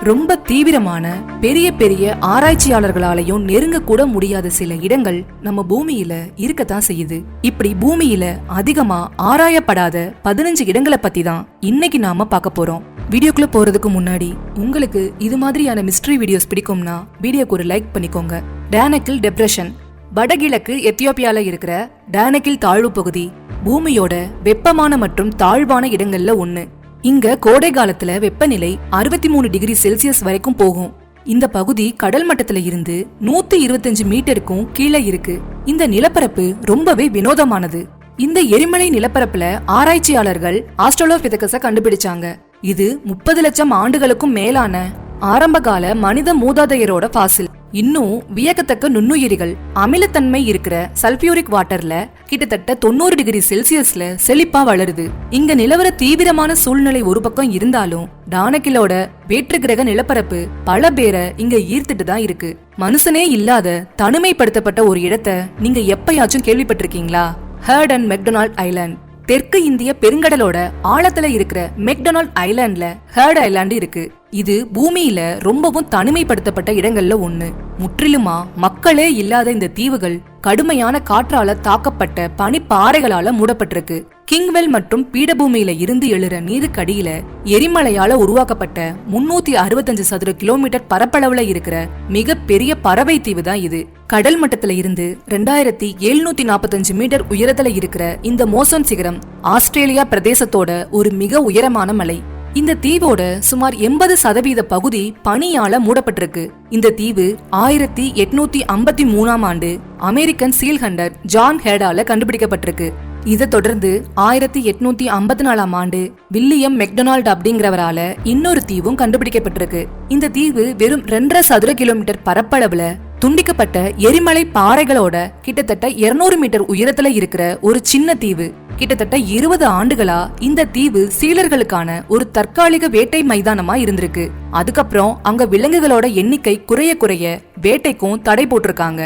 ரொம்ப தீவிரமான பெரிய பெரிய ஆராய்ச்சியாளர்களாலையும் நெருங்க கூட முடியாத சில இடங்கள் நம்ம பூமியில இருக்கத்தான் செய்யுது. இப்படி பூமியில அதிகமா ஆராயப்படாத 15 இடங்களை பத்தி தான் இன்னைக்கு நாம பார்க்க போறோம். வீடியோக்குள்ள போறதுக்கு முன்னாடி உங்களுக்கு இது மாதிரியான மிஸ்ட்ரி வீடியோஸ் பிடிக்கும்னா வீடியோக்கு ஒரு லைக் பண்ணிக்கோங்க. டானக்கில் டெப்ரெஷன் வடகிழக்கு எத்தியோப்பியால இருக்கிற டானக்கில் தாழ்வு பகுதி பூமியோட வெப்பமான மற்றும் தாழ்வான இடங்கள்ல ஒண்ணு. இங்க கோடை காலத்துல வெப்பநிலை 63 டிகிரி செல்சியஸ் வரைக்கும் போகும். இந்த பகுதி கடல் மட்டத்துல இருந்து 125 மீட்டருக்கும் கீழே இருக்கு. இந்த நிலப்பரப்பு ரொம்பவே வினோதமானது. இந்த எரிமலை நிலப்பரப்புல ஆராய்ச்சியாளர்கள் ஆஸ்ட்ரலோபிதெகஸ கண்டுபிடிச்சாங்க. இது 30 லட்சம் ஆண்டுகளுக்கும் மேலான ஆரம்பகால மனித மூதாதையரோட பாசில். இன்னும் வியக்கத்தக்க நுண்ணுயிரிகள் அமிலத்தன்மை இருக்கிற சல்பியூரிக் வாட்டர்ல கிட்டத்தட்ட 90 டிகிரி செல்சியஸ்ல செழிப்பா வளருது. இங்க நிலவர தீவிரமான சூழ்நிலை ஒரு பக்கம் இருந்தாலும் டானக்கிலோட வேற்று கிரக நிலப்பரப்பு பல பேரை இங்க ஈர்த்துட்டு தான் இருக்கு. மனுஷனே இல்லாத தனிமைப்படுத்தப்பட்ட ஒரு இடத்தை நீங்க எப்பயாச்சும் கேள்விப்பட்டிருக்கீங்களா? Heard and McDonald Island. தெற்கு இந்திய பெருங்கடலோட ஆழத்துல இருக்கிற மெக்டொனால்ட் ஐலாண்ட்ல ஹர்ட் ஐலாண்ட் இருக்கு. இது பூமியில ரொம்பவும் தனிமைப்படுத்தப்பட்ட இடங்கள்ல ஒண்ணு. முற்றிலுமா மக்களே இல்லாத இந்த தீவுகள் கடுமையான காற்றால தாக்கப்பட்ட பனிப்பாறைகளால மூடப்பட்டிருக்கு. கிங்வெல் மற்றும் பீடபூமியில இருந்து எழுற நீருக்கடியில எரிமலையால உருவாக்கப்பட்ட 365 சதுர கிலோமீட்டர் பரப்பளவுல இருக்கிற மிக பெரிய பறவை தீவு தான் இது. கடல் மட்டத்துல இருந்து 2745 மீட்டர் உயரத்துல இருக்கிற இந்த மோசன் சிகரம் ஆஸ்திரேலியா பிரதேசத்தோட ஒரு மிக உயரமான மலை. இந்த தீவோட சுமார் 80% பகுதி பனியால மூடப்பட்டிருக்கு. இந்த தீவு 1853ஆம் ஆண்டு அமெரிக்கன் சீல் ஹண்டர் ஜான் ஹேடால கண்டுபிடிக்கப்பட்டிருக்கு. இதை தொடர்ந்து 1854ஆம் ஆண்டு வில்லியம் மெக்டொனால்ட் அப்படிங்கிறவரால இன்னொரு தீவும் கண்டுபிடிக்கப்பட்டிருக்கு. இந்த தீவு வெறும் 2.5 சதுர கிலோமீட்டர் பரப்பளவுல துண்டிக்கப்பட்ட எரிமலை பாறைகளோட கிட்டத்தட்ட 200 மீட்டர் உயரத்துல இருக்கிற ஒரு சின்ன தீவு. கிட்டத்தட்ட 20 ஆண்டுகளா இந்த தீவு சீலர்களுக்கான ஒரு தற்காலிக வேட்டை மைதானமா இருந்திருக்கு. அதுக்கப்புறம் அங்க விலங்குகளோட எண்ணிக்கை குறைய வேட்டைக்கும் தடை போட்டிருக்காங்க.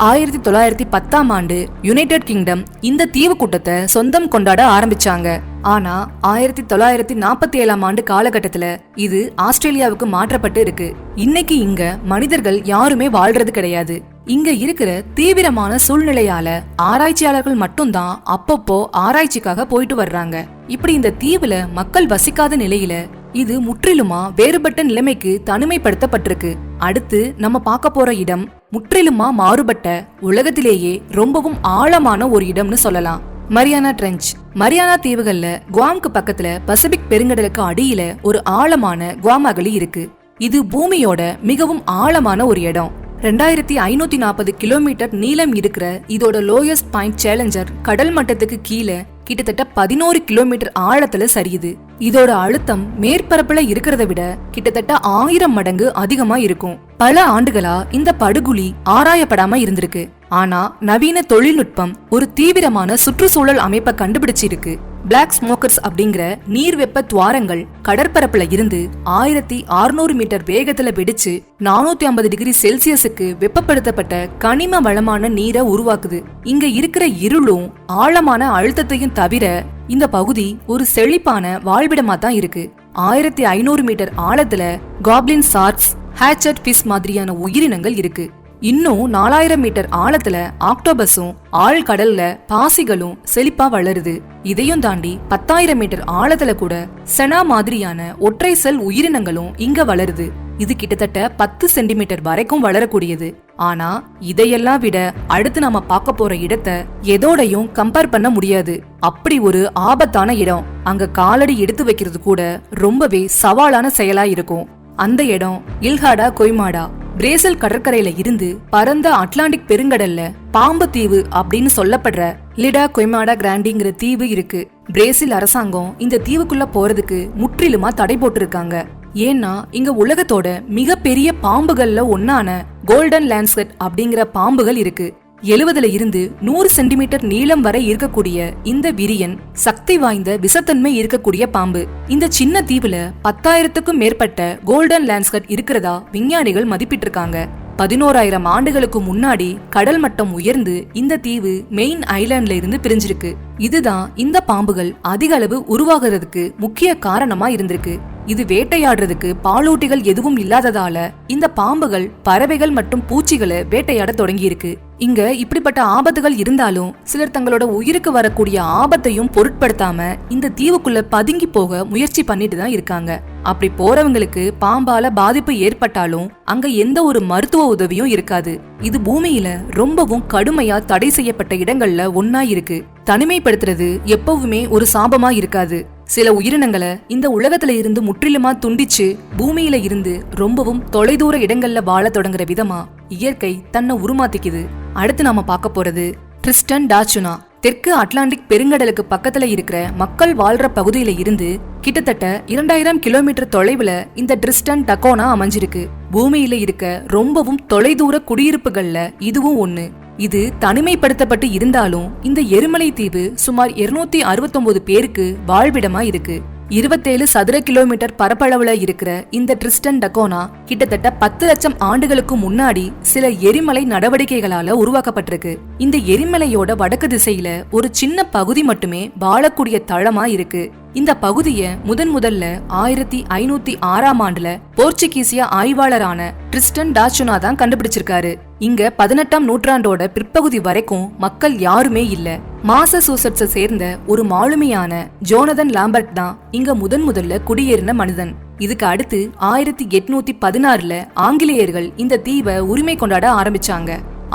1910ஆம் ஆண்டு யுனைடெட் கிங்டம் இந்த தீவு கூட்டத்தை சொந்தம் கொண்டாட ஆரம்பிச்சாங்க. ஆனா 1947ஆம் ஆண்டு காலகட்டத்துல இது ஆஸ்திரேலியாவுக்கு மாற்றப்பட்டு இருக்கு. இன்னைக்கு இங்க மனிதர்கள் யாருமே வாழ்றது கிடையாது. இங்க இருக்கிற தீவிரமான சூழ்நிலையால ஆராய்ச்சியாளர்கள் மட்டும்தான் அப்பப்போ ஆராய்ச்சிக்காக போயிட்டு வர்றாங்க. இப்படி இந்த தீவுல மக்கள் வசிக்காத நிலையில இது முற்றிலுமா வேறுபட்ட நிலைமைக்கு தனிமைப்படுத்தப்பட்டிருக்கு. அடுத்து நம்ம பார்க்க போற இடம் முற்றிலுமா மாறுபட்ட உலகத்திலேயே ரொம்பவும் ஆழமான ஒரு இடம்னு சொல்லலாம். Mariana trench. மரியானா தீவுகள்ல குவாம்க்கு பக்கத்துல பசிபிக் பெருங்கடலுக்கு அடியில ஒரு ஆழமான குவாம் அகழி இருக்கு. இது பூமியோட மிகவும் ஆழமான ஒரு இடம். 2540 கிலோமீட்டர் நீளம் இருக்கிற இதோட லோயஸ்ட் பாயிண்ட் சேலஞ்சர் கடல் மட்டத்துக்கு கீழே கிட்டத்தட்ட 11 கிலோமீட்டர் ஆழத்துல சரியுது. இதோட அழுத்தம் மேற்பரப்புல இருக்கிறத விட கிட்டத்தட்ட 1000 மடங்கு அதிகமா இருக்கும். பல ஆண்டுகளா இந்த படுகுழி ஆராயப்படாம இருந்திருக்கு. ஆனா நவீன தொழில்நுட்பம் ஒரு தீவிரமான சுற்றுச்சூழல் அமைப்பை கண்டுபிடிச்சிருக்கு. பிளாக் ஸ்மோக்கர்ஸ் அப்படிங்கிற நீர் வெப்ப துவாரங்கள் கடற்பரப்புல இருந்து 1600 மீட்டர் வேகத்துல வெடிச்சு 450 டிகிரி செல்சியஸுக்கு வெப்பப்படுத்தப்பட்ட கனிம வளமான நீரை உருவாக்குது. இங்க இருக்கிற இருளும் ஆழமான அழுத்தத்தையும் தவிர இந்த பகுதி ஒரு செழிப்பான வாழ்விடமா தான் இருக்கு. 1500 மீட்டர் ஆழத்துல காப்ளின் சார்க்ஸ், ஹேச்சட் ஃபிஷ் மாதிரியான உயிரினங்கள் இருக்கு. இன்னும் 4000 மீட்டர் ஆழத்துல ஆக்டோபஸும் ஆழ்கடல்ல பாசிகளும் செழிப்பா வளருது. இதையும் தாண்டி 10,000 மீட்டர் ஆழத்துல கூட செனா மாதிரியான ஒற்றை செல் உயிரினங்களும் இங்க வளருது. இது கிட்டத்தட்ட 10 சென்டிமீட்டர் வரைக்கும் வளரக்கூடியது. ஆனா இதையெல்லாம் விட அடுத்து நாம பார்க்க போற இடத்தை எதோடையும் கம்பேர் பண்ண முடியாது. அப்படி ஒரு ஆபத்தான இடம். அங்க காலடி எடுத்து வைக்கிறது கூட ரொம்பவே சவாலான செயலா இருக்கும். அந்த இடம் இல்ஹாடா கொய்மாடா. பிரேசில் கடற்கரையில இருந்து பரந்த அட்லாண்டிக் பெருங்கடல்ல பாம்பு தீவு அப்படின்னு சொல்லப்படுற லிடா கொய்மாடா கிராண்டிங்கிற தீவு இருக்கு. பிரேசில் அரசாங்கம் இந்த தீவுக்குள்ள போறதுக்கு முற்றிலுமா தடை போட்டிருக்காங்க. ஏன்னா இங்க உலகத்தோட மிக பெரிய பாம்புகள்ல ஒன்னான கோல்டன் லான்ஸ்கட் அப்படிங்கிற பாம்புகள் இருக்கு. 70 இருந்து 100 சென்டிமீட்டர் நீளம் வரை இருக்கக்கூடிய இந்த விரியன் சக்தி வாய்ந்த விஷத்தன்மை இருக்கக்கூடிய பாம்பு. இந்த சின்ன தீவுல 10,000க்கும் மேற்பட்ட கோல்டன் லான்ஸ்கட் இருக்கிறதா விஞ்ஞானிகள் மதிப்பிட்டிருக்காங்க. 11,000 ஆண்டுகளுக்கு முன்னாடி கடல் மட்டம் உயர்ந்து இந்த தீவு மெயின் ஐலாண்ட்ல இருந்து பிரிஞ்சிருக்கு. இதுதான் இந்த பாம்புகள் அதிக அளவு உருவாகிறதுக்கு முக்கிய காரணமா இருந்திருக்கு. இது வேட்டையாடுறதுக்கு பாலூட்டிகள் எதுவும் இல்லாததால இந்த பாம்புகள் பறவைகள் மற்றும் பூச்சிகளை வேட்டையாட தொடங்கி இருக்கு. இங்க இப்படிப்பட்ட ஆபத்துகள் இருந்தாலும் சிலர் தங்களோட உயிருக்கு வரக்கூடிய ஆபத்தையும் பொருட்படுத்தாம இந்த தீவுக்குள்ள பதுங்கி போக முயற்சி பண்ணிட்டு தான் இருக்காங்க. அப்படி போறவங்களுக்கு பாம்பால பாதிப்பு ஏற்பட்டாலும் அங்க எந்த ஒரு மருத்துவ உதவியும் இருக்காது. இது பூமியில ரொம்பவும் கடுமையா தடை செய்யப்பட்ட இடங்கள்ல ஒன்னா இருக்கு. தனிமைப்படுத்துறது எப்பவுமே ஒரு சாபமா இருக்காது. சில உயிரினங்களை இந்த உலகத்துல இருந்து முற்றிலுமா துண்டிச்சு பூமியில இருந்து ரொம்பவும் தொலைதூர இடங்கள்ல வாழ தொடங்குற விதமா இயற்கை தன்னை உருமாத்திக்குது. அடுத்து நாம பார்க்க போறது ட்ரிஸ்டன் டா சுனா. தெற்கு அட்லாண்டிக் பெருங்கடலுக்கு பக்கத்துல இருக்கிற மக்கள் வாழ்ற பகுதியில இருந்து கிட்டத்தட்ட 2000 கிலோமீட்டர் தொலைவுல இந்த ட்ரிஸ்டன் டகோனா அமைஞ்சிருக்கு. பூமியில இருக்க ரொம்பவும் தொலைதூர குடியிருப்புகள்ல இதுவும் ஒண்ணு. இது தனிமைப்படுத்தப்பட்டு இருந்தாலும் இந்த எரிமலை தீவு சுமார் 269 பேருக்கு வாழ்விடமா இருக்கு. 27 சதுர கிலோமீட்டர் பரப்பளவுல இருக்கிற இந்த ட்ரிஸ்டன் டகோனா கிட்டத்தட்ட 10 லட்சம் ஆண்டுகளுக்கு முன்னாடி சில எரிமலை நடவடிக்கைகளால உருவாக்கப்பட்டிருக்கு. இந்த எரிமலையோட வடக்கு திசையில ஒரு சின்ன பகுதி மட்டுமே வாழக்கூடிய தளமா இருக்கு. இந்த பகுதிய முதல்ல 1506ஆம் ஆண்டுல போர்ச்சுகீசிய ஆய்வாளரான ட்ரிஸ்டன் டா சுனா தான் கண்டுபிடிச்சிருக்காரு. இங்க 18ஆம் நூற்றாண்டோட பிற்பகுதி வரைக்கும் மக்கள் யாருமே இல்ல. மாசசூசெட்ஸை சேர்ந்த ஒரு மாலுமியான ஜோனதன் லாம்பர்ட் தான் இங்க முதல்ல குடியேறின மனிதன். இதுக்கு அடுத்து 1816ல ஆங்கிலேயர்கள் இந்த தீவை உரிமை கொண்டாட ஆரம்பிச்சாங்க.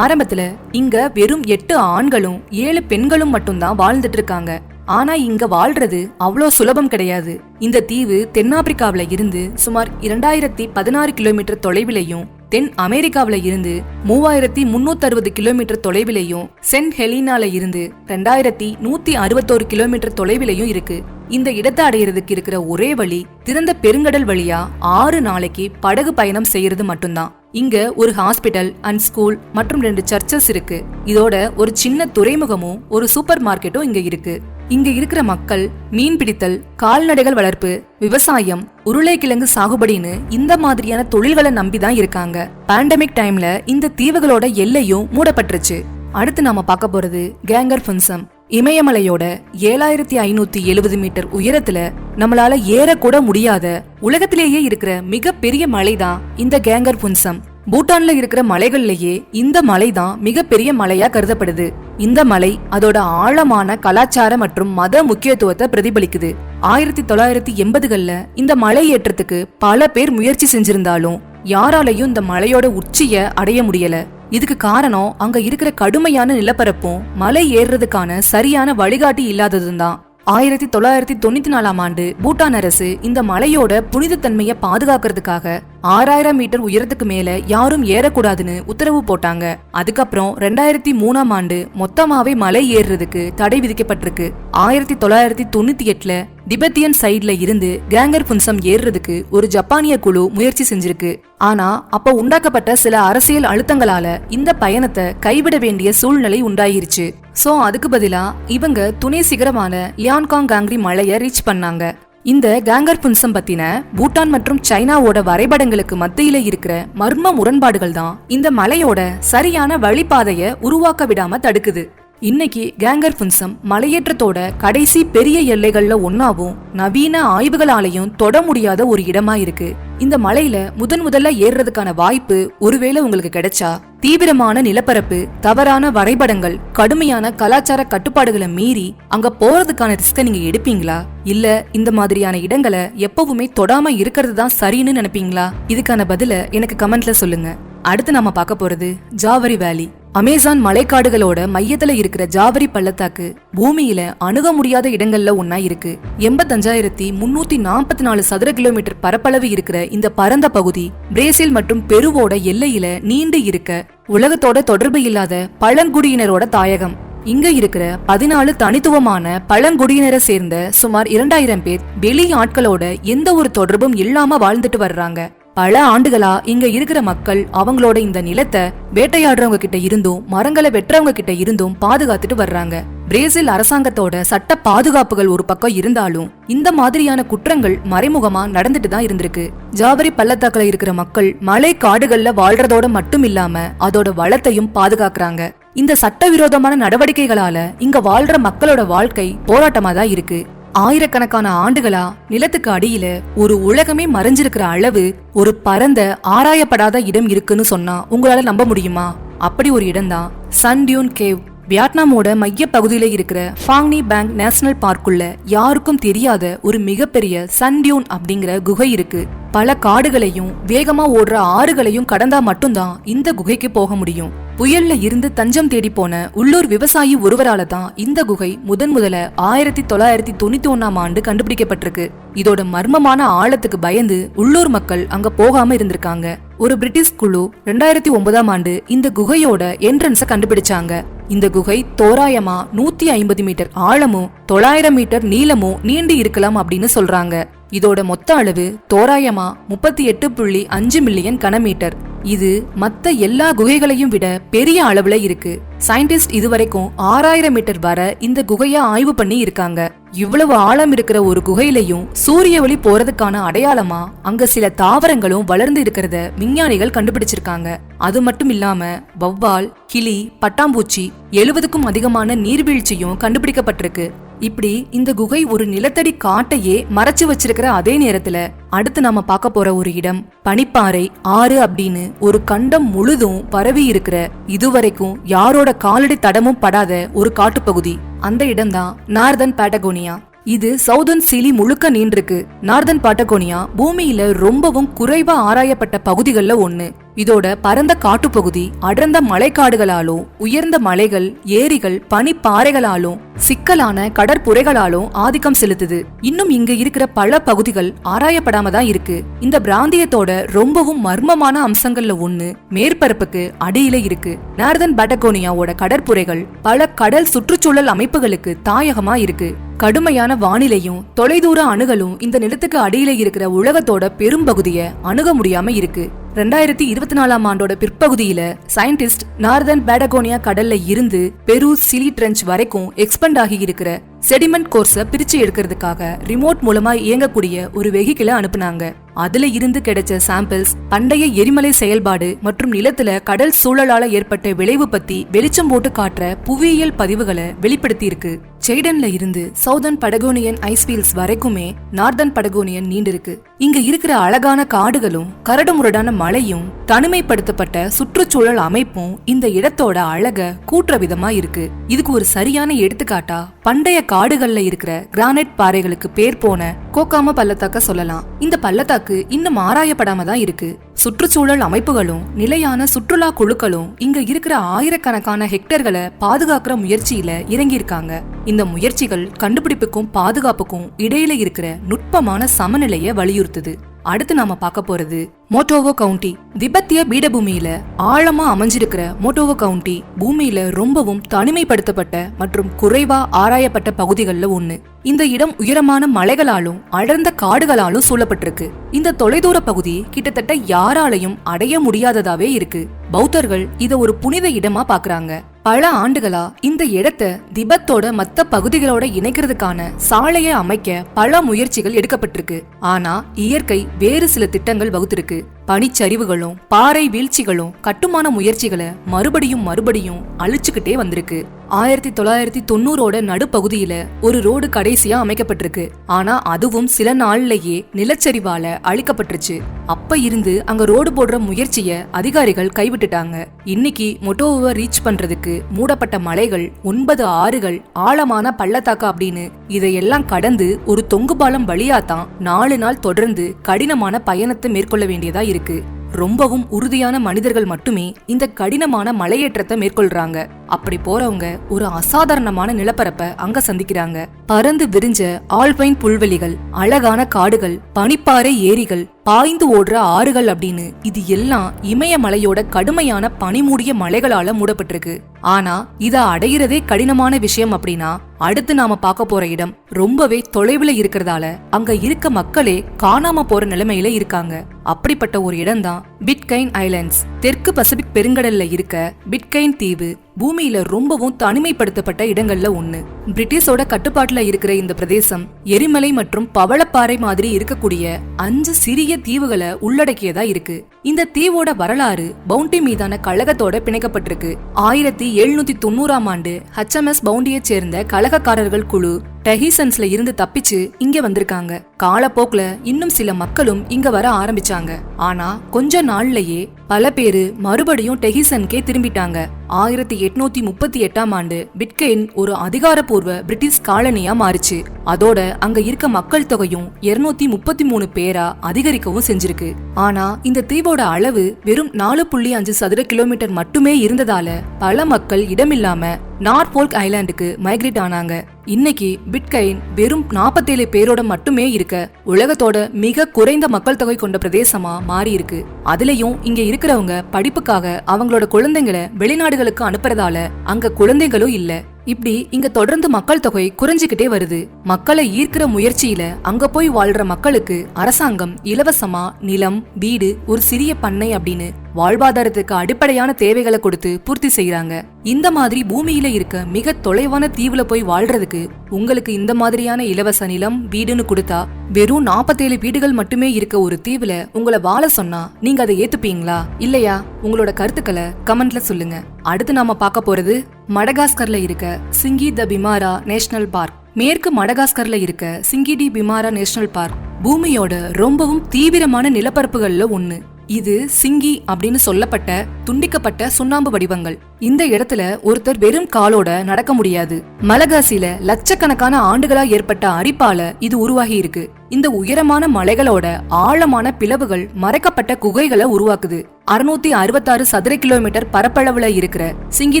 ஆரம்பத்துல இங்க வெறும் 8 ஆண்களும் 7 பெண்களும் மட்டும்தான் வாழ்ந்துட்டு இருக்காங்க. ஆனா இங்க வாழ்றது அவ்வளோ சுலபம் கிடையாது. இந்த தீவு தென்னாப்பிரிக்காவில இருந்து சுமார் 2016 கிலோமீட்டர் தொலைவிலையும் தென் அமெரிக்காவில இருந்து 3360 கிலோமீட்டர் தொலைவிலையும் சென்ட் ஹெலினால இருந்து 2161 கிலோமீட்டர் தொலைவிலையும் இருக்கு. இந்த இடத்தை அடையிறதுக்கு இருக்கிற ஒரே வழி திறந்த பெருங்கடல் வழியா 6 நாளைக்கு படகு பயணம் செய்யறது மட்டும்தான். இங்க ஒரு ஹாஸ்பிட்டல் அண்ட் ஸ்கூல் மற்றும் 2 சர்ச்சஸ் இருக்கு. இதோட ஒரு சின்ன துறைமுகமும் ஒரு சூப்பர் மார்க்கெட்டும் இங்க இருக்கு. இங்க இருக்கிற மக்கள் மீன் பிடித்தல், கால்நடைகள் வளர்ப்பு, விவசாயம், உருளைக்கிழங்கு சாகுபடின்னு இந்த மாதிரியான தொழில்களை நம்பிதான் இருக்காங்க. பேண்டமிக் டைம்ல இந்த தீவுகளோட எல்லையும் மூடப்பட்டுருச்சு. அடுத்து நாம பார்க்க போறது கேங்கர் புன்சம். இமயமலையோட 7570 மீட்டர் உயரத்துல நம்மளால ஏறக்கூட முடியாத உலகத்திலேயே இருக்கிற மிக பெரிய மலைதான் இந்த கேங்கர் புன்சம். பூட்டான்ல இருக்கிற மலைகள்லயே இந்த மலைதான் மிகப்பெரிய மலையா கருதப்படுது. இந்த மலை அதோட ஆழமான கலாச்சார மற்றும் மத முக்கியத்துவத்தை பிரதிபலிக்குது. 1980கள்ல இந்த மலை ஏற்றத்துக்கு பல பேர் முயற்சி செஞ்சிருந்தாலும் யாராலையும் இந்த மலையோட உச்சிய அடைய முடியல. இதுக்கு காரணம் அங்க இருக்கிற கடுமையான நிலப்பரப்பும் மலை ஏறுறதுக்கான சரியான வழிகாட்டி இல்லாததும் தான். 1994ஆம் ஆண்டு பூட்டான் அரசு இந்த மலையோட புனிதத்தன்மையை பாதுகாக்கிறதுக்காக 6000 மீட்டர் உயரத்துக்கு மேல யாரும் ஏறக்கூடாதுன்னு உத்தரவு போட்டாங்க. அதுக்கப்புறம் 2003ஆம் ஆண்டு மொத்தமாவே மலை ஏறுறதுக்கு தடை விதிக்கப்பட்டிருக்கு. 1998ல திபெத்தியன் சைட்ல இருந்து கேங்கர் புன்சம் ஏறுறதுக்கு ஒரு ஜப்பானிய குழு முயற்சி செஞ்சிருக்கு. ஆனா அப்ப உண்டாக்கப்பட்ட சில அரசியல் அழுத்தங்களால இந்த பயணத்தை கைவிட வேண்டிய சூழ்நிலை உண்டாயிருச்சு. சோ அதுக்கு பதிலா இவங்க துணை சிகரமான லியான்காங் காங்ரி மலையை ரீச் பண்ணாங்க. இந்த கேங்கர் புன்சம் பத்தின பூட்டான் மற்றும் சைனாவோட வரைபடங்களுக்கு மத்தியில இருக்கிற மர்ம முரண்பாடுகள் தான் இந்த மலையோட சரியான வழிபாதைய உருவாக்க விடாம தடுக்குது. இன்னைக்கு கேங்கர் புன்சம் மலையேற்றத்தோட கடைசி பெரிய எல்லைகள்ல ஒன்னாவும் நவீன ஆய்வுகளாலையும் தொட முடியாத ஒரு இடமா இருக்கு. இந்த மலையில முதல்ல ஏறுறதுக்கான வாய்ப்பு ஒருவேளை உங்களுக்கு கிடைச்சா தீவிரமான நிலப்பரப்பு, தவறான வரைபடங்கள், கடுமையான கலாச்சார கட்டுப்பாடுகளை மீறி அங்க போறதுக்கான ரிஸ்க நீங்க எடுப்பீங்களா? இல்ல இந்த மாதிரியான இடங்களை எப்பவுமே தொடாம இருக்கிறது தான் சரின்னு நினைப்பீங்களா? இதுக்கான பதில எனக்கு கமெண்ட்ல சொல்லுங்க. அடுத்து நாம பார்க்க போறது ஜாவரி வேலி. அமேசான் மலைக்காடுகளோட மையத்துல இருக்கிற ஜாவரி பள்ளத்தாக்கு பூமியில அணுக முடியாத இடங்கள்ல ஒன்னா இருக்கு. 85,344 சதுர கிலோமீட்டர் பரப்பளவு இருக்கிற இந்த பரந்த பகுதி பிரேசில் மற்றும் பெருவோட எல்லையில நீண்டு இருக்க உலகத்தோட தொடர்பு இல்லாத பழங்குடியினரோட தாயகம். இங்க இருக்கிற 14 தனித்துவமான பழங்குடியினரை சேர்ந்த சுமார் 2000 பேர் வெளி ஆட்களோட எந்த ஒரு தொடர்பும் இல்லாம வாழ்ந்துட்டு வர்றாங்க. பல ஆண்டுகளா இங்க இருக்கிற மக்கள் அவங்களோட இந்த நிலத்தை வேட்டையாடுறவங்க கிட்ட இருந்தும் மரங்களை வெட்டுறவங்க கிட்ட இருந்தும் பாதுகாத்துட்டு வர்றாங்க. பிரேசில் அரசாங்கத்தோட சட்ட பாதுகாப்புகள் ஒரு பக்கம் இருந்தாலும் இந்த மாதிரியான குற்றங்கள் மறைமுகமா நடந்துட்டு தான் இருந்திருக்கு. ஜாவரி பள்ளத்தாக்குல இருக்கிற மக்கள் மலை காடுகள்ல வாழ்றதோட மட்டும் இல்லாம அதோட வளத்தையும் பாதுகாக்கிறாங்க. இந்த சட்டவிரோதமான நடவடிக்கைகளால இங்க வாழ்ற மக்களோட வாழ்க்கை போராட்டமா தான் இருக்கு. ஆயிரக்கணக்கான ஆண்டுகளா நிலத்துக்கு அடியில ஒரு உலகமே மறைஞ்சிருக்கிற அளவு ஒரு பரந்த ஆராயப்படாத இடம் இருக்குன்னு சொன்னா உங்களால நம்ப முடியுமா? அப்படி ஒரு இடம் தான் சன் டியூன் கேவ். வியட்நாமோட மைய பகுதியில இருக்கிற ஃபாங் நீ பேங்க் நேஷனல் பார்க்குள்ள யாருக்கும் தெரியாத ஒரு மிகப்பெரிய சன் டியூன் அப்படிங்கிற குகை இருக்கு. பல காடுகளையும் வேகமா ஓடுற ஆறுகளையும் கடந்தா மட்டும்தான் இந்த குகைக்கு போக முடியும். புயல்ல இருந்து தஞ்சம் தேடி போன உள்ளூர் விவசாயி ஒருவரால தான் இந்த குகை முதல்ல 1991ஆம் ஆண்டு கண்டுபிடிக்கப்பட்டிருக்கு. இதோட மர்மமான ஆழத்துக்கு பயந்து உள்ளூர் மக்கள் அங்க போகாம இருந்திருக்காங்க. ஒரு பிரிட்டிஷ் குழு 2009ஆம் ஆண்டு இந்த குகையோட என்ட்ரன்ஸ கண்டுபிடிச்சாங்க. இந்த குகை தோராயமா 150 மீட்டர் ஆழமும் 900 மீட்டர் நீளமும் நீண்டு இருக்கலாம் அப்படின்னு சொல்றாங்க. இதோட மொத்த அளவு தோராயமா 38.5 மில்லியன் கனமீட்டர். இது மத்த எல்லா குகைகளையும் விட பெரிய அளவுல இருக்கு. சயின்டிஸ்ட் இதுவரைக்கும் 6000 மீட்டர் வரை இந்த குகைய ஆய்வு பண்ணி இருக்காங்க. இவ்வளவு ஆழம் இருக்கிற ஒரு குகையிலையும் சூரிய ஒளி போறதுக்கான அடையாளமா அங்க சில தாவரங்களும் வளர்ந்து இருக்கிறத விஞ்ஞானிகள் கண்டுபிடிச்சிருக்காங்க. அது மட்டும் இல்லாம வௌவால், கிளி, பட்டாம்பூச்சி 70க்கும் அதிகமான நீர்வீழ்ச்சியும் கண்டுபிடிக்கப்பட்டிருக்கு. இப்படி இந்த குகை ஒரு நிலத்தடி காட்டையே மறைச்சு வச்சிருக்கிற அதே நேரத்துல அடுத்து நாம பார்க்க போற ஒரு இடம் பனிப்பாறை ஆறு அப்படின்னு ஒரு கண்டம் முழுதும் பரவி இருக்கிற இதுவரைக்கும் யாரோட காலடி தடமும் படாத ஒரு காட்டுப்பகுதி. அந்த இடம்தான் நார்தன் பேட்டகோனியா. இது சவுதர்ன் சீலி முழுக்க நீண்டிருக்கு. நார்தன் பாட்டகோனியா பூமியில ரொம்பவும் குறைவா ஆராயப்பட்ட பகுதிகள்ல ஒண்ணு. இதோட பரந்த காட்டுப்பகுதி அடர்ந்த மலைக்காடுகளாலும் உயர்ந்த மலைகள், ஏரிகள், பனிப்பாறைகளாலும் சிக்கலான கடற்புரைகளாலும் ஆதிக்கம் செலுத்துது. இன்னும் இங்க இருக்கிற பல பகுதிகள் ஆராயப்படாம தான் இருக்கு. இந்த பிராந்தியத்தோட ரொம்பவும் மர்மமான அம்சங்கள்ல ஒண்ணு மேற்பரப்புக்கு அடியில இருக்கு. நார்தன் பேட்டகோனியாவோட கடற்புரைகள் பல கடல் சுற்றுச்சூழல் அமைப்புகளுக்கு தாயகமா இருக்கு. கடுமையான வானிலையும் தொலைதூர அணுகலும் இந்த நிலத்துக்கு அடியில இருக்கிற உலகத்தோட பெரும்பகுதியை அணுக முடியாம இருக்கு. 2024ஆம் ஆண்டோட பிற்பகுதியில சயின்டிஸ்ட் நார்தன் பேட்டகோனியா கடல்ல இருந்து பெரு சிலி ட்ரெஞ்ச் வரைக்கும் எக்ஸ்பெண்ட் ஆகி இருக்கிற செடிமெண்ட் கோர்ஸ பிரிச்சு எடுக்கிறதுக்காக ரிமோட் மூலமா இயங்கக்கூடிய ஒரு வெஹிக்கிளை அனுப்புனாங்க. அதுல இருந்து கிடைச்ச சாம்பிள்ஸ் பண்டைய எரிமலை செயல்பாடு மற்றும் நிலத்துல கடல் சூழலால ஏற்பட்ட விளைவு பத்தி வெளிச்சம் போட்டு காட்டுற புவியியல் பதிவுகளை வெளிப்படுத்தி இருக்கு. செய்டன்ல இருந்து சவுதர்ன் படகோனியன் ஐஸ்பீல்ஸ் வரைக்குமே நார்தன் படகோனியன் நீண்டிருக்கு. இங்க இருக்கிற அழகான காடுகளும் கரடுமுரடான மலையும் தனிமைப்படுத்தப்பட்ட சுற்றுச்சூழல் அமைப்பும் இந்த இடத்தோட அழக கூட்டுற விதமா இருக்கு. இதுக்கு ஒரு சரியான எடுத்துக்காட்டா பண்டைய காடுகள்ல இருக்கிற கிரானைட் பாறைகளுக்கு பேர் போன கோகாமா பள்ளத்தாக்க சொல்லலாம். இந்த பள்ளத்தாக்கு இன்னும் ஆராயப்படாம தான் இருக்கு. சுற்றுச்சூழல் அமைப்புகளும் நிலையான சுற்றுலா குழுக்களும் இங்க இருக்கிற ஆயிரக்கணக்கான ஹெக்டர்களை பாதுகாக்கிற முயற்சியில இறங்கியிருக்காங்க. இந்த முயற்சிகள் கண்டுபிடிப்புக்கும் பாதுகாப்புக்கும் இடையில இருக்கிற நுட்பமான சமநிலையை வலியுறுத்துது. அடுத்து நாம பார்க்க போறது மோட்டோவோ கவுண்டி. திபெத்திய பீடபூமியில ஆழமா அமைஞ்சிருக்கிற மோட்டோவோ கவுண்டி பூமியில ரொம்பவும் தனிமைப்படுத்தப்பட்ட மற்றும் குறைவா ஆராயப்பட்ட பகுதிகள்ல ஒண்ணு. இந்த இடம் உயரமான மலைகளாலும் அடர்ந்த காடுகளாலும் சூழப்பட்டிருக்கு. இந்த தொலைதூர பகுதி கிட்டத்தட்ட யாராலையும் அடைய முடியாததாவே இருக்கு. பௌத்தர்கள் இத ஒரு புனித இடமா பாக்குறாங்க. பல ஆண்டுகளா இந்த இடத்தை திபெத்தோட மத்த பகுதிகளோட இணைக்கிறதுக்கான சாலையை அமைக்க பல முயற்சிகள் எடுக்கப்பட்டிருக்கு. ஆனா இயற்கை வேறு சில திட்டங்கள் வகுத்திருக்கு. பனிச்சரிவுகளும் பாறை வீழ்ச்சிகளும் கட்டுமான முயற்சிகளை மறுபடியும் அழிச்சுக்கிட்டே வந்திருக்கு. 1990ஓட நடுப்பகுதியில ஒரு ரோடு கடைசியா அமைக்கப்பட்டிருக்கு. ஆனா அதுவும் சில நாள்லயே நிலச்சரிவால அழிக்கப்பட்டுருச்சு. அப்ப இருந்து அங்க ரோடு போடுற முயற்சிய அதிகாரிகள் கைவிட்டுட்டாங்க. இன்னைக்கு மொட்டோவை ரீச் பண்றதுக்கு மூடப்பட்ட மலைகள், 9 ஆறுகள், ஆழமான பள்ளத்தாக்கு அப்படின்னு இதையெல்லாம் கடந்து ஒரு தொங்கு பாலம் வழியாதான் 4 நாள் தொடர்ந்து கடினமான பயணத்தை மேற்கொள்ள வேண்டியதா இருக்கு. ரொம்பவும் உறுதியான மனிதர்கள் மட்டுமே இந்த கடினமான மலையேற்றத்தை மேற்கொள்றாங்க. அப்படி போறவங்க ஒரு அசாதாரணமான நிலப்பரப்ப அங்க சந்திக்கிறாங்க. பறந்து விரிஞ்ச ஆல்பைன் புல்வெளிகள், அழகான காடுகள், பனிப்பாறை ஏரிகள், பாய்ந்து ஓடுற ஆறுகள் அப்படின்னு இது எல்லாம் இமயமலையோட கடுமையான பனிமூடிய மலைகளால மூடப்பட்டிருக்கு. ஆனா இத அடையிறதே கடினமான விஷயம் அப்படின்னா அடுத்து நாம பார்க்க போற இடம் ரொம்பவே தொலைவுல இருக்கிறதால அங்க இருக்க மக்களே காணாம போற நிலைமையில இருக்காங்க. அப்படிப்பட்ட ஒரு இடம் தான் பிட்கைன் ஐலண்ட்ஸ். தெற்கு பசிபிக் பெருங்கடல்ல இருக்க பிட்கைன் தீவு பூமியில ரொம்பவும் தனிமைப்படுத்தப்பட்ட இடங்கள்ல ஒண்ணு. பிரிட்டிஷோட கட்டுப்பாட்டுல இருக்கிற இந்த பிரதேசம் எரிமலை மற்றும் பவளப்பாறை மாதிரி இருக்கக்கூடிய 5 சிறிய தீவுகளை உள்ளடக்கியதா இருக்கு. இந்த தீவோட வரலாறு பவுண்டி மீதான கழகத்தோட பிணைக்கப்பட்டிருக்கு. 1790ஆம் ஆண்டு HMS பவுண்டியை சேர்ந்த கழகக்காரர்கள் குழு டெஹிசன்ஸ்ல இருந்து தப்பிச்சு இங்க வந்திருக்காங்க. காலப்போக்குல இன்னும் சில மக்களும் இங்க வர ஆரம்பிச்சாங்க. ஆனா கொஞ்ச நாள்லயே பல பேரு மறுபடியும் டெஹிசன்கே திரும்பிட்டாங்க. 1838ஆம் ஆண்டு பிட்கைன் ஒரு அதிகாரப்பூர்வ பிரிட்டிஷ் காலனியா மாறிச்சு. அதோட அங்க இருக்க மக்கள் தொகையும் 233 பேரா அதிகரிக்கவும் செஞ்சிருக்கு. ஆனா இந்த தீவோட அளவு வெறும் 4.5 சதுர கிலோமீட்டர் மட்டுமே இருந்ததால பல மக்கள் இடமில்லாம நார்ஃபோல்க் ஐலாண்டுக்கு மைக்ரேட் ஆனாங்க. இன்னைக்கு பிட்கைன் வெறும் 47 பேரோட மட்டுமே இருக்க உலகத்தோட மிக குறைந்த மக்கள் தொகை கொண்ட பிரதேசமா மாறி இருக்கு. அதுலயும் இங்க இருக்கிறவங்க படிப்புக்காக அவங்களோட குழந்தைங்களை வெளிநாடுகளுக்கு அனுப்புறதால அங்க குழந்தைகளும் இல்ல. இப்படி இங்க தொடர்ந்து மக்கள் தொகை குறைஞ்சுக்கிட்டே வருது. மக்களை ஈர்க்கிற முயற்சியில அங்க போய் வாழ்ற மக்களுக்கு அரசாங்கம் இலவசமா நிலம், வீடு, ஒரு சிறிய பண்ணை அப்படின்னு வாழ்வாதாரத்துக்கு அடிப்படையான தேவைகளை கொடுத்து பூர்த்தி செய்யறாங்க. இந்த மாதிரி பூமியில இருக்க மிக தொலைவான தீவுல போய் வாழ்றதுக்கு உங்களுக்கு இந்த மாதிரியான இலவச நிலம், வீடுன்னு கொடுத்தா வெறும் 47 வீடுகள் மட்டுமே இருக்க ஒரு தீவுல உங்களை வாழ சொன்னா நீங்க அதை ஏத்துப்பீங்களா இல்லையா? உங்களோட கருத்துக்களை கமெண்ட்ல சொல்லுங்க. அடுத்து நாம பார்க்க போறது மடகாஸ்கர்ல இருக்க சிங்கி தி பிமாரா நேஷனல் பார்க். மேற்கு மடகாஸ்கர்ல இருக்க சிங்கி டி பிமாரா நேஷனல் பார்க் பூமியோட ரொம்பவும் தீவிரமான நிலப்பரப்புகள்ல ஒண்ணு. இது சிங்கி அப்படின்னு சொல்லப்பட்ட துண்டிக்கப்பட்ட சுண்ணாம்பு வடிவங்கள். இந்த இடத்துல ஒருத்தர் வெறும் காலோட நடக்க முடியாது. மலகாசில லட்சக்கணக்கான ஆண்டுகளா ஏற்பட்ட அரிப்பால இது உருவாகி இருக்கு. இந்த உயரமான மலைகளோட ஆழமான பிளவுகள் மறைக்கப்பட்ட குகைகளை உருவாக்குது. 666 சதுர கிலோமீட்டர் பரப்பளவுல இருக்கிற சிங்கி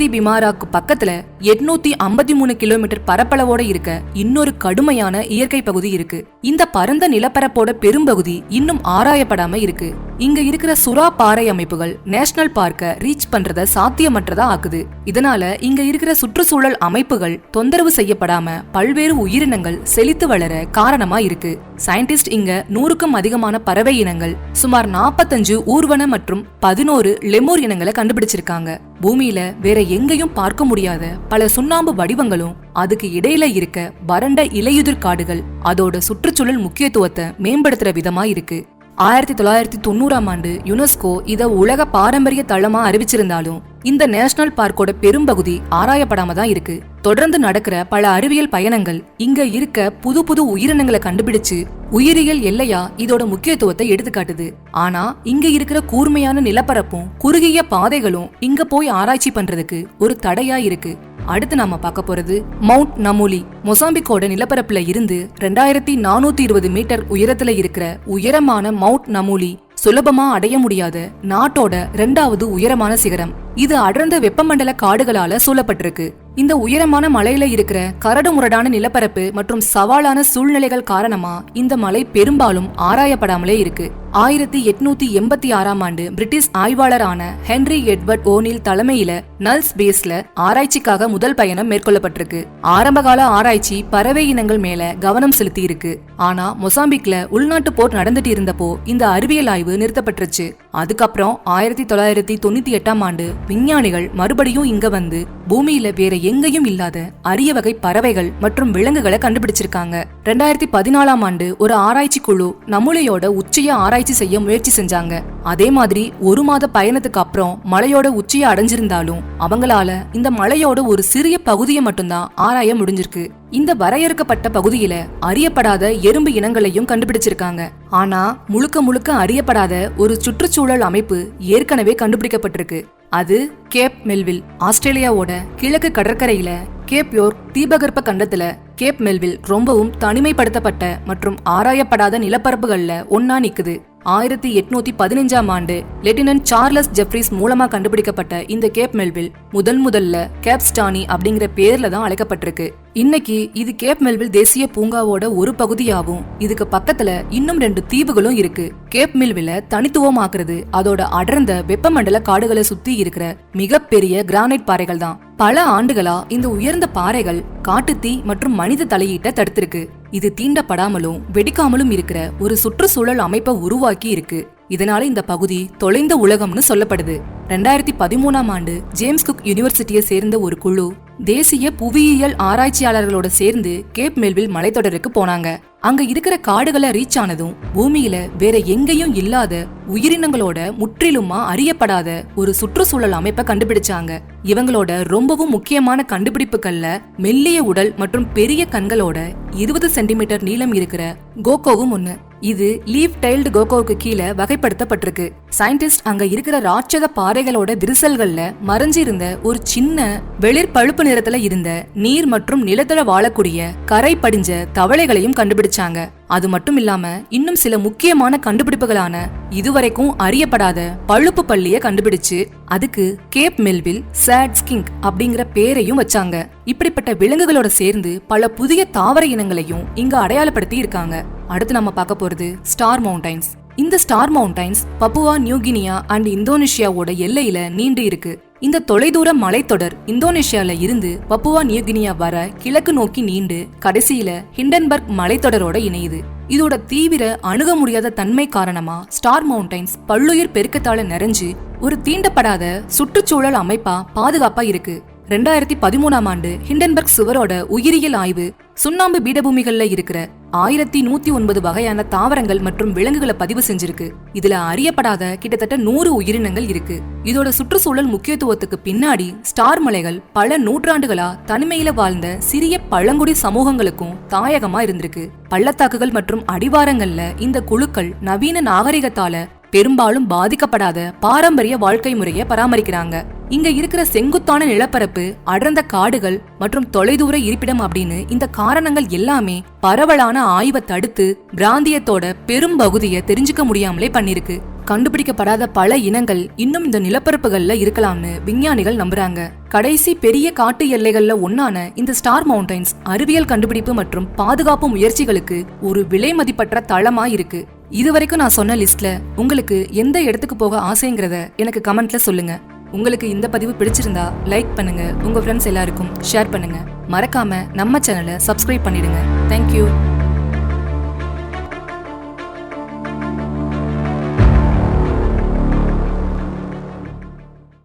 தி பிமாராக்கு பக்கத்துல 853 கிலோமீட்டர் பரப்பளவோட இருக்க இன்னொரு கடுமையான இயற்கை பகுதி இருக்கு. இந்த பரந்த நிலப்பரப்போட பெரும்பகுதி இன்னும் ஆராயப்படாம இருக்கு. இங்க இருக்கிற சுறா பாறை அமைப்புகள் நேஷனல் பார்க்க ரீச் பண்றத சாத்தியமற்றதா ஆக்குது. இதனால இங்க இருக்கிற சுற்றுச்சூழல் அமைப்புகள் தொந்தரவு செய்யப்படாம பல்வேறு உயிரினங்கள் செழித்து வளர காரணமா இருக்கு. சயின்டிஸ்ட் இங்க 100க்கும் அதிகமான பறவை இனங்கள், சுமார் 45 ஊர்வன மற்றும் 11 லெமூர் இனங்களை கண்டுபிடிச்சிருக்காங்க. பூமியில வேற எங்கேயும் பார்க்க முடியாத பல சுண்ணாம்பு வடிவங்களும் அதுக்கு இடையில இருக்க வறண்ட இலையுதிர் காடுகள் அதோட சுற்றுச்சூழல் முக்கியத்துவத்தை மேம்படுத்துற விதமா இருக்கு. 1990ஆம் ஆண்டு யுனெஸ்கோ இத உலக பாரம்பரிய தளமா அறிவிச்சிருந்தாலும் இந்த நேஷனல் பார்க்கோட பெரும்பகுதி ஆராயப்படாம தான் இருக்கு. தொடர்ந்து நடக்கிற பல அறிவியல் பயணங்கள் இங்க இருக்க புது புது உயிரினங்களை கண்டுபிடிச்சு உயிரியல் எல்லையா இதோட முக்கியத்துவத்தை எடுத்துக்காட்டுது. ஆனா இங்க இருக்கிற கூர்மையான நிலப்பரப்பும் குறுகிய பாதைகளும் இங்க போய் ஆராய்ச்சி பண்றதுக்கு ஒரு தடையா இருக்கு. அடுத்து நாம பார்க்க போறது மவுண்ட் நமூலி. மொசாம்பிக்கோட நிலப்பரப்புல இருந்து 2420 மீட்டர் உயரத்துல இருக்கிற உயரமான மவுண்ட் நமூலி சுலபமா அடைய முடியாத நாட்டோட 2வது உயரமான சிகரம். இது அடர்ந்த வெப்பமண்டல காடுகளால சூழப்பட்டிருக்கு. இந்த உயரமான மலையில இருக்கிற கரடு முரடான நிலப்பரப்பு மற்றும் சவாலான சூழ்நிலைகள் காரணமா இந்த மலை பெரும்பாலும் ஆராயப்படாமலே இருக்கு. 1886ஆம் ஆண்டு பிரிட்டிஷ் ஆய்வாளரான ஹென்ரி எட்வர்ட் ஓனில் தலைமையில நல்ஸ் பேஸ்ல ஆராய்ச்சிக்காக முதல் பயணம் மேற்கொள்ளப்பட்டிருக்கு. ஆரம்பகால ஆராய்ச்சி பறவை இனங்கள் மேல கவனம் செலுத்தி இருக்கு. ஆனா மொசாம்பிக்ல உள்நாட்டு போர் நடந்துட்டு இருந்தப்போ இந்த அறிவியல் ஆய்வு நிறுத்தப்பட்டுருச்சு. அதுக்கப்புறம் 1998ஆம் ஆண்டு விஞ்ஞானிகள் மறுபடியும் இங்க வந்து பூமியில வேற எங்கேயும் இல்லாத அரிய வகை பறவைகள் மற்றும் விலங்குகளை கண்டுபிடிச்சிருக்காங்க. 2014ஆம் ஆண்டு ஒரு ஆராய்ச்சி குழு நமூலியோட உச்சிய ஆராய்ச்சி செய்ய முயற்சி செஞ்சாங்க. அதே மாதிரி ஒரு மாத பயணத்துக்கு அப்புறம் மலையோட உச்சியை அடைஞ்சிருந்தாலும் அவங்களால இந்த மலையோட ஒரு சிறிய பகுதியை மட்டும்தான் ஆராய முடிஞ்சிருக்கு. இந்த வரையறுக்கப்பட்ட பகுதியில அறியப்படாத எறும்பு இனங்களையும் கண்டுபிடிச்சிருக்காங்க. ஆனா முழுக்க முழுக்க அறியப்படாத ஒரு சுற்றுச்சூழல் அமைப்பு ஏற்கனவே கண்டுபிடிக்கப்பட்டிருக்கு. அது கேப் மெல்வில். ஆஸ்திரேலியாவோட கிழக்கு கடற்கரையில கேப் யோர்க் தீபகற்ப கண்டத்துல கேப் மெல்வில் ரொம்பவும் தனிமைப்படுத்தப்பட்ட மற்றும் ஆராயப்படாத நிலப்பரப்புகள்ல ஒன்னா நிக்குது. 1815ஆம் ஆண்டு லெப்டினன்ட் சார்லஸ் ஜெஃப்ரிஸ் மூலமா கண்டுபிடிக்கப்பட்ட இந்த கேப் மெல்வில் முதல்ல கேப் ஸ்டானி அப்படிங்கிற பேர்ல தான் அழைக்கப்பட்டிருக்கு. இன்னைக்கு இது கேப் மெல்வில் தேசிய பூங்காவோட ஒரு பகுதியாகும். இதுக்கு பக்கத்துல இன்னும் 2 தீவுகளும் இருக்கு. கேப் மெல்வில தனித்துவமாக்குறது அதோட அடர்ந்த வெப்பமண்டல காடுகளை சுத்தி இருக்கிற மிகப்பெரிய கிரானைட் பாறைகள் தான். பல ஆண்டுகளா இந்த உயர்ந்த பாறைகள் காட்டுத்தீ மற்றும் மனித தலையீட்டை தடுத்திருக்கு. இது தீண்டப்படாமலும் வெடிக்காமலும் இருக்கிற ஒரு சுற்றுச்சூழல் அமைப்பை உருவாக்கி இருக்கு. இதனால இந்த பகுதி தொலைந்த உலகம்னு சொல்லப்படுது. 2013ஆம் ஆண்டு ஜேம்ஸ் குக் யூனிவர்சிட்டியை சேர்ந்த ஒரு குழு தேசிய புவியியல் ஆராய்ச்சியாளர்களோட சேர்ந்து கேப் மெல்வில் மலைத்தொடருக்கு போனாங்க. அங்க இருக்கிற காடுகளை ரீச் ஆனதும் பூமியில வேற எங்கேயும் இல்லாத உயிரினங்களோட முற்றிலுமா அறியப்படாத ஒரு சுற்றுச்சூழல் அமைப்பை கண்டுபிடிச்சாங்க. இவங்களோட ரொம்பவும் முக்கியமான கண்டுபிடிப்புகள்ல மெல்லிய உடல் மற்றும் பெரிய கண்களோட 20 சென்டிமீட்டர் நீளம் இருக்கிற கோகோவும் ஒண்ணு. இது லீவ் டைல்டு கோகோவுக்கு கீழே வகைப்படுத்தப்பட்டிருக்கு. சயின்டிஸ்ட் அங்க இருக்கிற ராட்சத பாறைகளோட விரிசல்கள்ல மறைஞ்சிருந்த ஒரு சின்ன வெளிர் பழுப்பு நிறத்துல இருந்த நீர் மற்றும் நிலத்தல வாழக்கூடிய கரை படிஞ்ச தவளைகளையும் கண்டுபிடிச்சாங்க. அது மட்டும் இல்லாம இன்னும் சில முக்கியமான கண்டுபிடிப்புகளான இதுவரைக்கும் அறியப்படாத பழுப்பு பள்ளிய கண்டுபிடிச்சு அதுக்கு கேப் மெல்வில் சாட் ஸ்கிங்க் அப்படிங்கிற பேரையும் வச்சாங்க. இப்படிப்பட்ட விலங்குகளோட சேர்ந்து பல புதிய தாவர இனங்களையும் இங்க அடையாளப்படுத்தி இருக்காங்க. அடுத்து நம்ம பார்க்க போறது ஸ்டார் மவுண்டைன்ஸ். இந்த star mountains Papua New Guinea and இந்தோனேஷியாவோட எல்லையில நீண்டு இருக்கு. இந்த தொலைதூர மலைத்தொடர் இந்தோனேஷியால இருந்து பப்புவா நியூகினியா வர கிழக்கு நோக்கி நீண்டு கடைசியில ஹிண்டன்பர்க் மலைத்தொடரோட இணையுது. இதோட தீவிர அணுக முடியாத தன்மை காரணமா ஸ்டார் மவுண்டைன்ஸ் பல்லுயிர் பெருக்கத்தால நிறைஞ்சு ஒரு தீண்டப்படாத சுற்றுச்சூழல் அமைப்பா பாதுகாப்பா இருக்கு. 2013ஆம் ஆண்டு ஹிண்டன்பர்க் சுவரோட உயிரியல் ஆய்வு சுண்ணாம்பு பீடபூமிகள்ல இருக்கிற 1109 வகையான தாவரங்கள் மற்றும் விலங்குகளை பதிவு செஞ்சிருக்கு. இதுல அறியப்படாத கிட்டத்தட்ட 100 உயிரினங்கள் இருக்கு. இதோட சுற்றுச்சூழல் முக்கியத்துவத்துக்கு பின்னாடி ஸ்டார் மலைகள் பல நூற்றாண்டுகளா தனிமையில வாழ்ந்த சிறிய பழங்குடி சமூகங்களுக்கும் தாயகமா இருந்திருக்கு. பள்ளத்தாக்குகள் மற்றும் அடிவாரங்கள்ல இந்த குழுக்கள் நவீன நாகரிகத்தால பெரும்பாலும் பாதிக்கப்படாத பாரம்பரிய வாழ்க்கை முறையை பராமரிக்கிறாங்க. இங்க இருக்கிற செங்குத்தான நிலப்பரப்பு, அடர்ந்த காடுகள் மற்றும் தொலைதூர இருப்பிடம் அப்படின்னு இந்த காரணங்கள் எல்லாமே பரவலான ஆய்வை தடுத்து பிராந்தியத்தோட பெரும் பகுதியை தெரிஞ்சுக்க முடியாமலே பண்ணிருக்கு. கண்டுபிடிக்கப்படாத பல இனங்கள் இன்னும் இந்த நிலப்பரப்புகள்ல இருக்கலாம்னு விஞ்ஞானிகள் நம்புறாங்க. கடைசி பெரிய காட்டு எல்லைகள்ல ஒன்னான இந்த ஸ்டார் மவுண்டைன்ஸ் அறிவியல் கண்டுபிடிப்பு மற்றும் பாதுகாப்பு முயற்சிகளுக்கு ஒரு விலை மதிப்பற்ற தளமா இருக்கு. இதுவரைக்கும் நான் சொன்ன லிஸ்ட்ல உங்களுக்கு எந்த இடத்துக்கு போக ஆசைங்கிறத எனக்கு கமெண்ட்ல சொல்லுங்க. உங்களுக்கு இந்த பதிவு பிடிச்சிருந்தா லைக் பண்ணுங்க, உங்க ஃப்ரெண்ட்ஸ் எல்லாருக்கும் ஷேர் பண்ணுங்க. மறக்காம நம்ம சேனலை சப்ஸ்கிரைப் பண்ணிடுங்க. தேங்க்யூ.